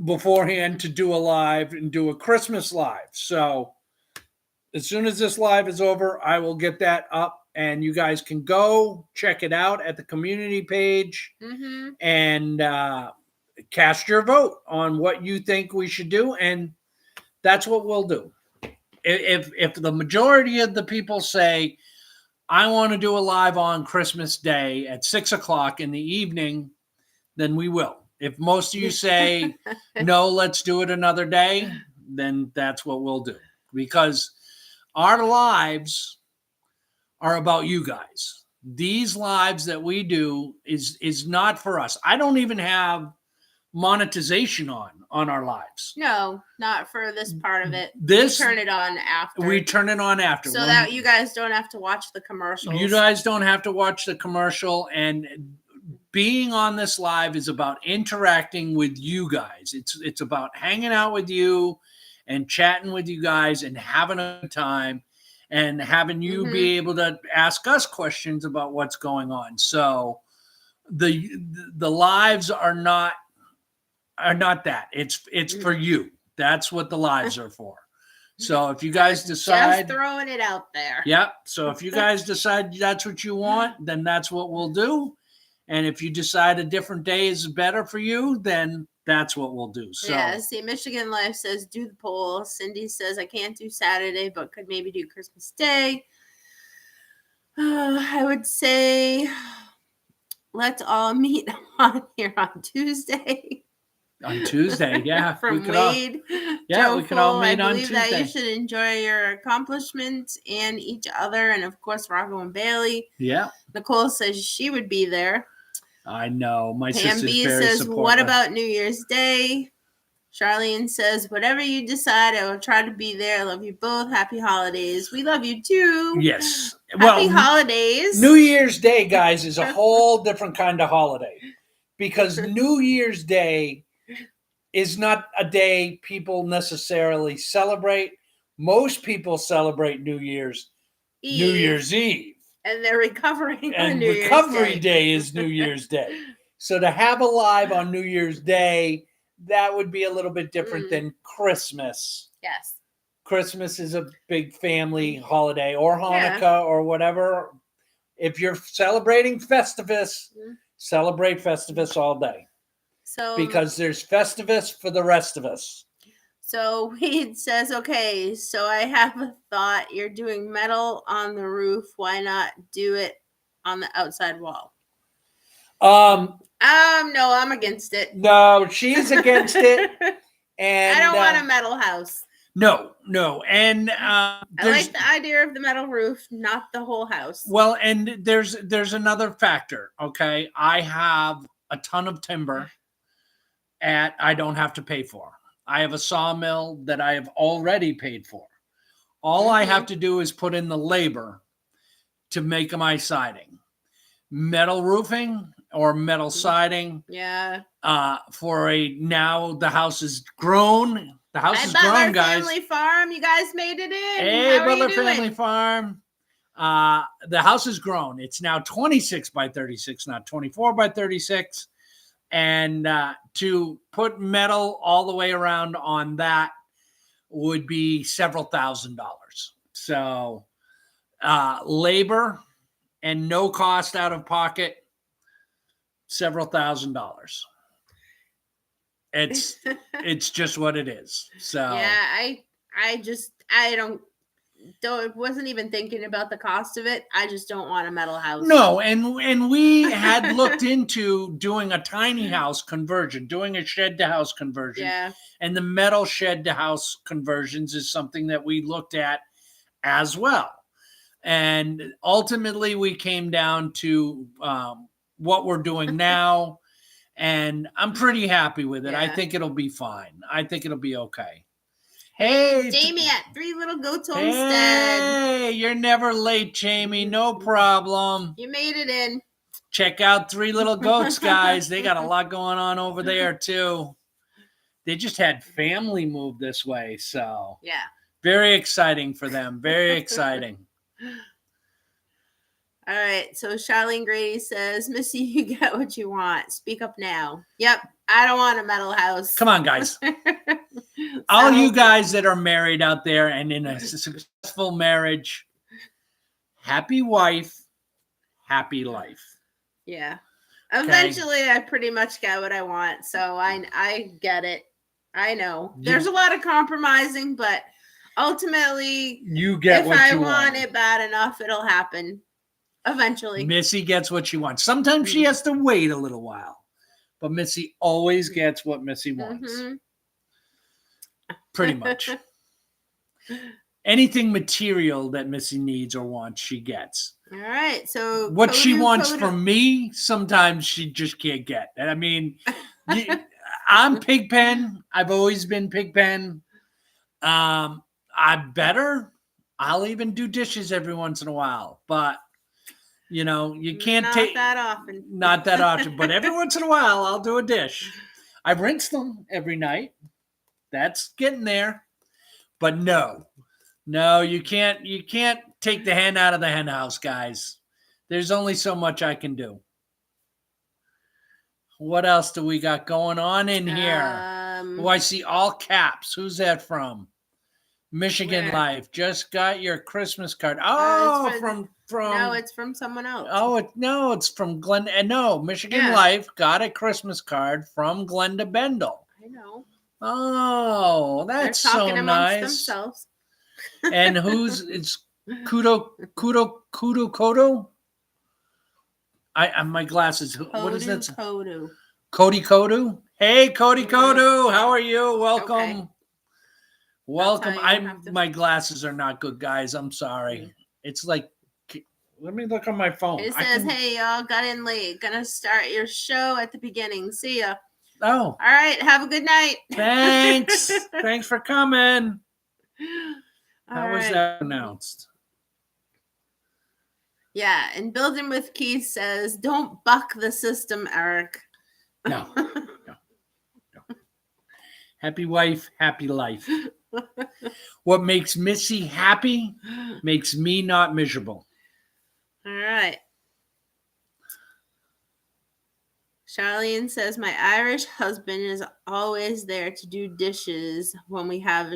beforehand to do a live and do a Christmas live. So as soon as this live is over, I will get that up and you guys can go check it out at the community page and cast your vote on what you think we should do. And that's what we'll do. If the majority of the people say, I want to do a live on Christmas Day at 6 o'clock in the evening, then we will. If most of you say, no, let's do it another day, then that's what we'll do. Because our lives are about you guys. These lives that we do is not for us. I don't even have monetization on our lives. No, not for this part of it. We turn it on after. We turn it on after. So that you guys don't have to watch the commercials. You guys don't have to watch the commercial. And being on this live is about interacting with you guys. It's about hanging out with you and chatting with you guys and having a time and having you be able to ask us questions about what's going on. So the lives are not that. It's for you. That's what the lives are for. So if you guys decide, just throwing it out there. Yep. So if you guys decide that's what you want, then that's what we'll do. And if you decide a different day is better for you, then that's what we'll do. So yeah, see, Michigan Life says do the poll. Cindy says I can't do Saturday, but could maybe do Christmas Day. I would say let's all meet on here on Tuesday. On Tuesday, yeah. From Wade. We can all meet on Tuesday. I believe that you should enjoy your accomplishments and each other, and of course, Rocco and Bailey. Yeah. Nicole says she would be there. I know. My Pam sister's B very says, supportive. what about New Year's Day? Charlene says, whatever you decide, I will try to be there. I love you both. Happy holidays. We love you too. Yes. Happy holidays. New Year's Day, guys, is a whole different kind of holiday, because New Year's Day is not a day people necessarily celebrate. Most people celebrate New Year's Eve. And they're recovering on New Year's Day. Recovery Day is New Year's Day. So to have a live on New Year's Day, that would be a little bit different than Christmas. Yes. Christmas is a big family holiday, or Hanukkah, or whatever. If you're celebrating Festivus, celebrate Festivus all day. So because there's Festivus for the rest of us. So Weed says, okay, so I have a thought. You're doing metal on the roof. Why not do it on the outside wall? No, I'm against it. No, she's against it. And I don't want a metal house. No. And I like the idea of the metal roof, not the whole house. Well, and there's another factor, okay? I have a ton of timber I don't have to pay for. I have a sawmill that I have already paid for. All I have to do is put in the labor to make my siding. Metal roofing or metal siding. Yeah. Now the house is grown. The house is grown, guys. Family Farm, you guys made it in. Hey, Butler Family Farm. The house is grown. It's now 26 by 36, not 24 by 36. And to put metal all the way around on that would be several $1,000s. So labor and no cost out of pocket, several $1,000s. It's just what it is. So yeah, I wasn't even thinking about the cost of it. I just don't want a metal house. No, and we had looked into doing a tiny house conversion, doing a shed to house conversion. Yeah. And the metal shed to house conversions is something that we looked at as well. And ultimately we came down to what we're doing now. And I'm pretty happy with it. Yeah. I think it'll be fine. I think it'll be okay. Hey, Jamie at Three Little Goats Homestead. Hey, you're never late, Jamie. No problem. You made it in. Check out Three Little Goats, guys. They got a lot going on over there, too. They just had family move this way, so. Yeah. Very exciting for them. Very exciting. All right, so Charlene Grady says, Missy, you get what you want. Speak up now. Yep, I don't want a metal house. Come on, guys. All you guys that are married out there and in a successful marriage, happy wife, happy life. Yeah. Eventually, I pretty much get what I want, so I get it. I know. There's a lot of compromising, but ultimately, you get what you want. If I want it bad enough, it'll happen. Eventually. Missy gets what she wants. Sometimes she has to wait a little while, but Missy always gets what Missy wants. Mm-hmm. Pretty much. Anything material that Missy needs or wants, she gets. All right. So what she wants from me, sometimes she just can't get. I mean, I'm Pigpen. I've always been Pigpen. I'm better. I'll even do dishes every once in a while, but you know, you can't take that often. Not that often, but every once in a while I'll do a dish. I rinse them every night. That's getting there. But no, you can't take the hen out of the hen house, guys. There's only so much I can do. What else do we got going on in here? I see all caps. Who's that from? Michigan Life. Just got your Christmas card. Oh, from no, it's from someone else. Oh, it's from Glenda. No, Michigan Life got a Christmas card from Glenda Bendel. I know. Oh, that's so nice. They're talking amongst themselves. And it's Kodo? My glasses. What is that? Cody Kodu. Hey, Cody Kodu. How are you? Welcome. Okay. Welcome. My glasses are not good, guys. I'm sorry. It's like, let me look on my phone. It says, hey, y'all, got in late. Gonna start your show at the beginning. See ya. Oh. All right. Have a good night. Thanks. Thanks for coming. How was right. that announced? Yeah. And Building with Keith says, don't buck the system, Eric. No. Happy wife, happy life. What makes Missy happy makes me not miserable. All right. Charlene says, my Irish husband is always there to do dishes when we have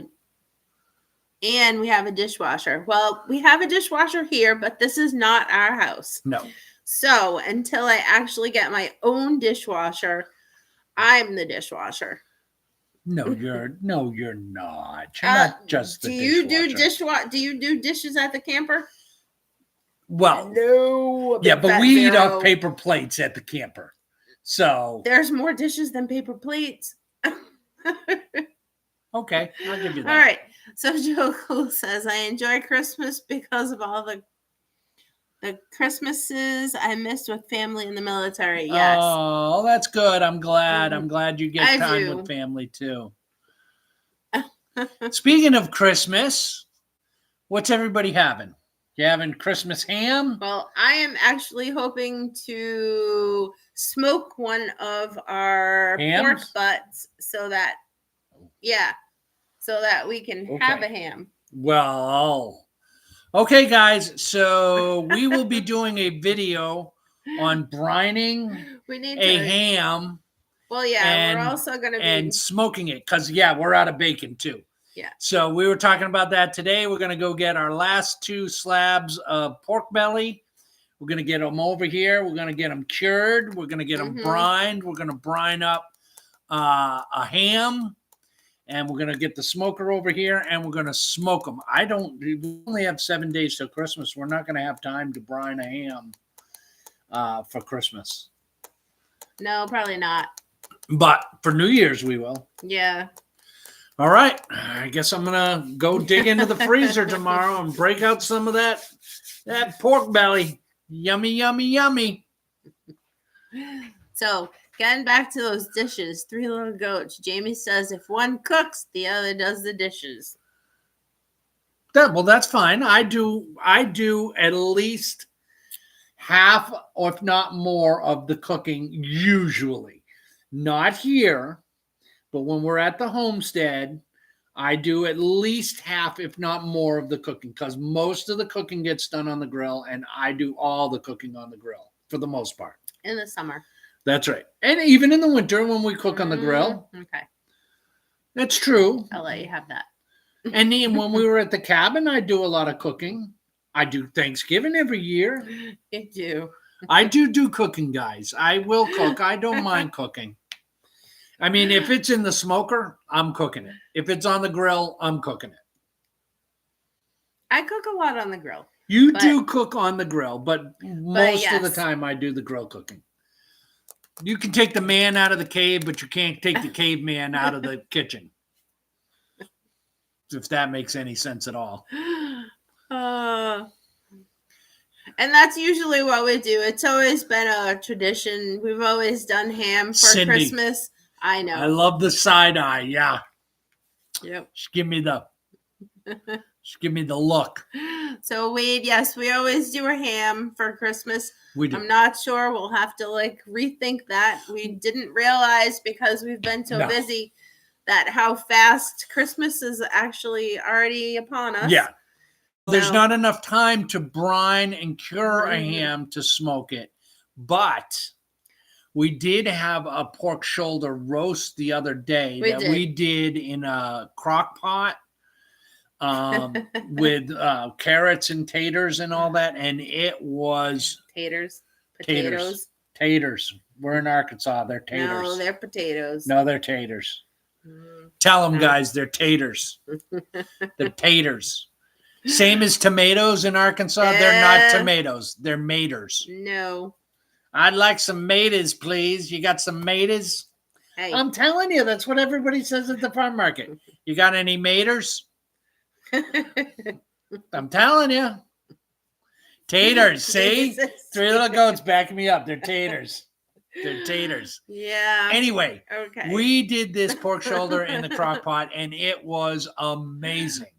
a dishwasher. Well, we have a dishwasher here, but this is not our house. No. So until I actually get my own dishwasher, I'm the dishwasher. No, you're not. You're not just the dishwasher. Do you do dishes at the camper? Well, no. Yeah, but we eat off paper plates at the camper. So there's more dishes than paper plates. Okay, I'll give you that. All right. So Joe Cool says, I enjoy Christmas because of all the Christmases I missed with family in the military. Yes. Oh, that's good. I'm glad. I'm glad you get time with family too. Speaking of Christmas, what's everybody having? You having Christmas ham? Well, I am actually hoping to smoke one of our pork butts so that we can have a ham. Well, okay, guys. So we will be doing a video on brining ham. Well, yeah, we're also going to be smoking it because we're out of bacon too. Yeah. So we were talking about that today. We're going to go get our last 2 slabs of pork belly. We're going to get them over here. We're going to get them cured. We're going to get them brined. We're going to brine up a ham. And we're going to get the smoker over here, and we're going to smoke them. We only have 7 days till Christmas. We're not going to have time to brine a ham for Christmas. No, probably not. But for New Year's, we will. Yeah. All right. I guess I'm going to go dig into the freezer tomorrow and break out some of that pork belly. Yummy, yummy, yummy. So, getting back to those dishes, 3 little goats. Jamie says if one cooks, the other does the dishes. Well, that's fine. I do at least half, or if not more, of the cooking usually. Not here, but when we're at the homestead, I do at least half, if not more, of the cooking because most of the cooking gets done on the grill, and I do all the cooking on the grill for the most part. In the summer. That's right. And even in the winter when we cook on the grill. Okay. That's true. I'll let you have that. And then when we were at the cabin, I do a lot of cooking. I do Thanksgiving every year. You do. I do cooking, guys. I will cook. I don't mind cooking. I mean, if it's in the smoker, I'm cooking it. If it's on the grill, I'm cooking it. I cook a lot on the grill. You do cook on the grill, but most of the time I do the grill cooking. You can take the man out of the cave, but you can't take the caveman out of the kitchen. If that makes any sense at all. And that's usually what we do. It's always been a tradition. We've always done ham for Christmas. I know. I love the side eye. Yeah. Yep. Just give me the look. So we always do a ham for Christmas. We do. I'm not sure. We'll have to rethink that. We didn't realize because we've been so busy that how fast Christmas is actually already upon us. Yeah. There's not enough time to brine and cure a ham to smoke it. But we did have a pork shoulder roast the other day we did in a crock pot with carrots and taters and all that. And it was... Potatoes. We're in Arkansas. They're taters. No, they're potatoes. No, they're taters. Tell them, guys, they're taters. They're taters. Same as tomatoes in Arkansas. They're not tomatoes. They're maters. No. I'd like some maters, please. You got some maters? Hey. I'm telling you, that's what everybody says at the farm market. You got any maters? I'm telling you. Taters, see? 3 little goats backing me up. They're taters. They're taters. Yeah. Anyway, okay. We did this pork shoulder in the crock pot, and it was amazing.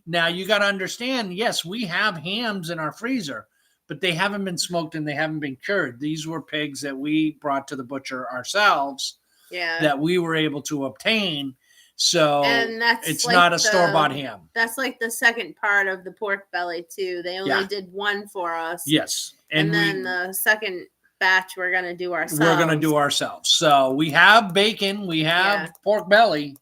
Now, you got to understand, yes, we have hams in our freezer, but they haven't been smoked and they haven't been cured. These were pigs that we brought to the butcher ourselves that we were able to obtain. So and it's like not a store-bought ham. That's like the second part of the pork belly, too. They only did one for us. Yes. And then the second batch we're going to do ourselves. We're going to do ourselves. So we have bacon. We have pork belly.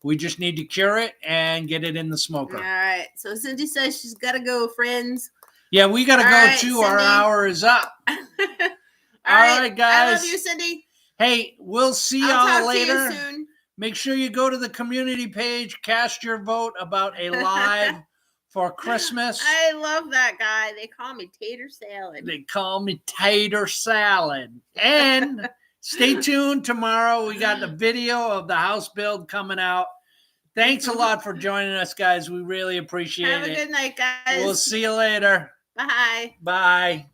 We just need to cure it and get it in the smoker. All right. So Cindy says she's got to go, friends. Yeah, we got to go too. Cindy. Our hour is up. All right, guys. I love you, Cindy. Hey, we'll see y'all later. See you soon. Make sure you go to the community page, cast your vote about a live for Christmas. I love that guy. They call me Tater Salad. They call me Tater Salad. And stay tuned tomorrow. We got the video of the house build coming out. Thanks a lot for joining us, guys. We really appreciate it. Have a good night, guys. We'll see you later. Bye. Bye.